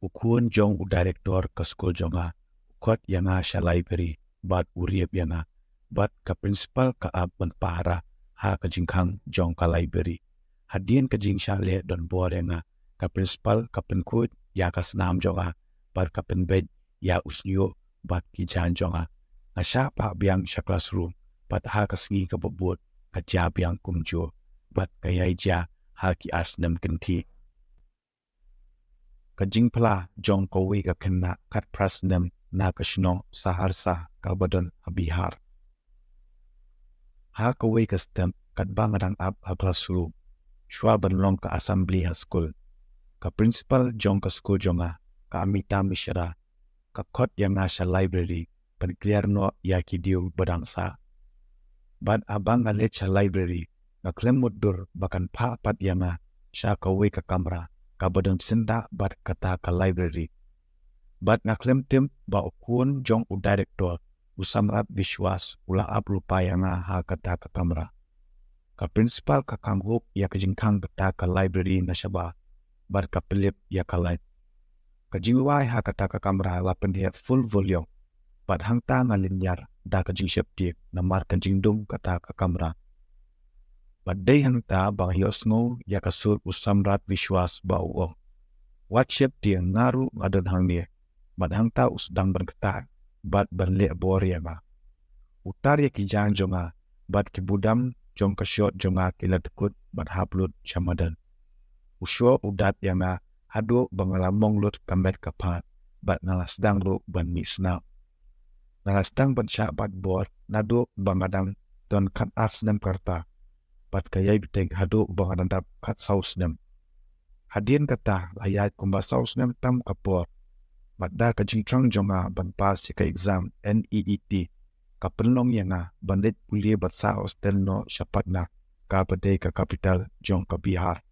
ukun jong u director ka school jonga ukot yanga sha library bat uriep yanga bat ka principal ka ab para ha ka jingkang jong ka library hadien ka jing sha le don bor yanga ka principal ka penkut ya ka snam jonga bat ka penbed ya usnyo bat ki jan jonga asha pa biang sha classroom bat ha ka sngi ka bobot ka ja biang kumjo bat ka yai ja ha ki asnam kenti ka jingpla jong ko wi ka kena kat prasnam na ka shino saharsa ka badon Bihar ha ka wi ka stem kat bangadang ab ha classroom shwa ban long ka assembly ha school ka principal jong ka school jonga ka amita mishra ka kot yang nasha library pan clear no ya ki diu badang sa bad abang a lecha library na klem mudur bakan pa pat yanga sha ka wi ka kamera ka badang sinda bad kata ka library bad na klem tim ba ukun jong u director usamrat vishwas ula ab rupa yanga ha kata ka kamera ka principal ka kamhup ya ka jingkang kata ka library na shaba bad ka pelip ya ka light ka jingwai ha kata ka kamera la pendia full volume bad hangta ngalinyar da ka jing shepti na mar ka jingdum kata ka kamera bad day hangta bang hiosngo ya ka sur usamrat vishwas ba uo wat shepti ngaru adan hangni bad hangta usdang ban kata bad ban le bor ya ba utar ya ki jang jonga bad ki budam jong ka shot jonga kilat kut bad haplut chamadan usyo udat yanga hado bangalamong lut kamet kapat bad nalasdang ro ban misna nalasdang ban sya bad bor nado bangadang don kat arsnam karta bad kayay biteng hado bangadang dap kat sausnam hadien kata ayat kumba sausnam tam kapor bad da ka jingtrang jonga ban pas ka exam NEET ka penlong yanga bandit kuliah bat sa hostel no syapatna ka badai ka kapital jong ka Bihar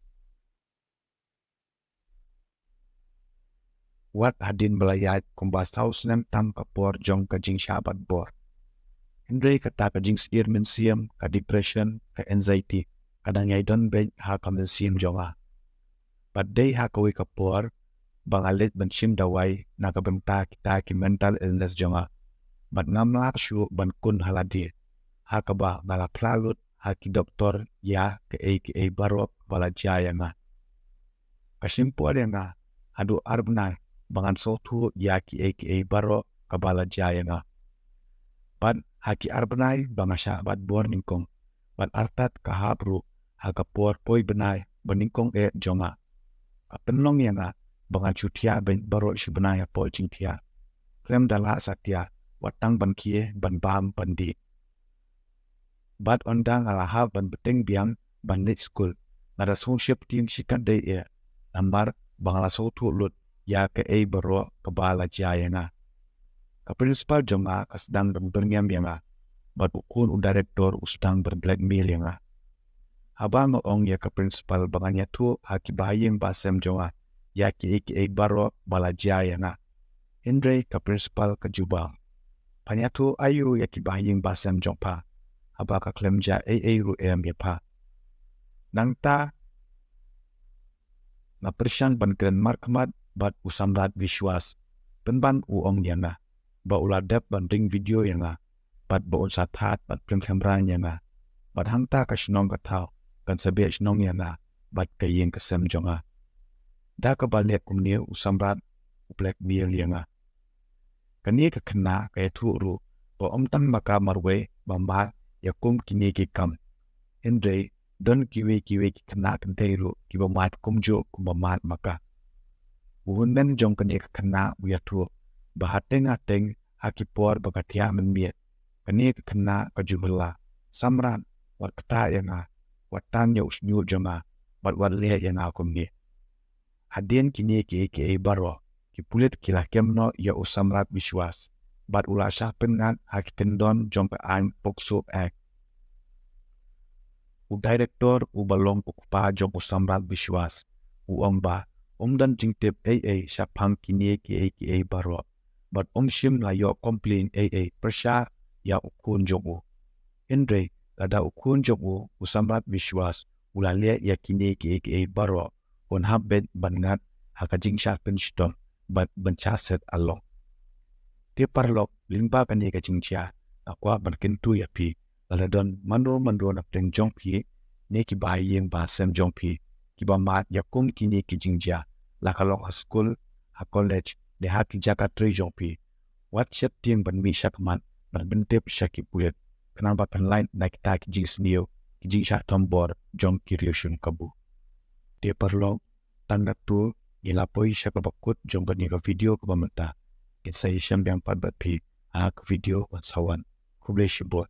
wat hadin belayat kumba sausnam tam kapor jong ka jing syabat bor Hendry kata ka jing sir mensiam ka depression ka anxiety kadang yai don bed ha ka mensiam jonga badai ha ka wi kapor bangalit bensim dawai na ka benta kita ki mental illness jonga bad ngamlak syu ban kun haladi ha ka ba ngala plalut ha ki doktor ya ke barok bala jaya nga kasimpuan nga hadu arbnai bangan sotu ya ki baro kabala jaya nga bad haki arbnai bangasya bad bor ningkong bad artat kahabru haka por poi benai beningkong jonga kapenlong yanga bangan cutia ben baro si benai po jingtia klem dala satya watang ban kie ban bam bandi bad ondang alaha ban beteng biang ban lit school nada sonship ting sikat day nambar bangala sotu lut ya ke baro kabala jaya nga ka principal jonga kasdang berberngam yanga bad ukun u director ustang berblackmail yanga habang ong ya ka principal banganya tu haki bahayeng basem jonga ya ki baro bala jaya nga Hendry ka principal ka jubal panyatu ayu ya ki bahayeng basem jongpa haba ka klemja ru ya pa nangta na persyang ban kren markmat bat usamrat vishwas penban uong yanga ba uladap ban ring video yanga bat ba unsathat bat prem kamera yanga bat hangta ka shnong ka thau kan sabe shnong yanga bat kayeng kasem jonga da ka balek kumne usamrat blackmail yanga kani ka kena kay turu ba omtan maka marwe bamba yakum kini ki kam Hendry don kiwi ki kena kentairu ki bamat kumjo kubamat maka Uhun men jong kani kena uyatu bahateng ateng hakipor bagatia menmiet kani kena kajubela samran wat kata yanga watan ya usnyu jonga bat wat le yanga kumni hadien kini ki baro ki pulit kila kemno ya usamrat vishwas bat ula syah penat hakitendon jong an pokso act u director u balong ukpa jong usamrat vishwas u omba dan jingtip syapang kini ki baro but shim la yo complain persya ya ukun jobu Hendry ada ukun jobu usamrat vishwas ulale ya kini ki baro on habet bangat hakajing sya penston bat bencaset along. Dia parlok limba kan ye ka jingcia akwa ban kentu ya pi aladon mando na pleng jong pi ne ki ba yeng ba sem jong pi ki ba mat ya kum ki ne ki jingcia la kalong a school a college de ha ki jaka tri jong pi wat chet tieng ban mi sak man ban bentep shaki puet kanan ba kan line na ki ta ki jing snio ki jing sha tombor jong ki riushun kabu. Dia parlok tanda tu ilapoi siapa bakut jong ban ni ka video ko ba mata. Kita syam yang pat bat pi video wan sawan kuble shibot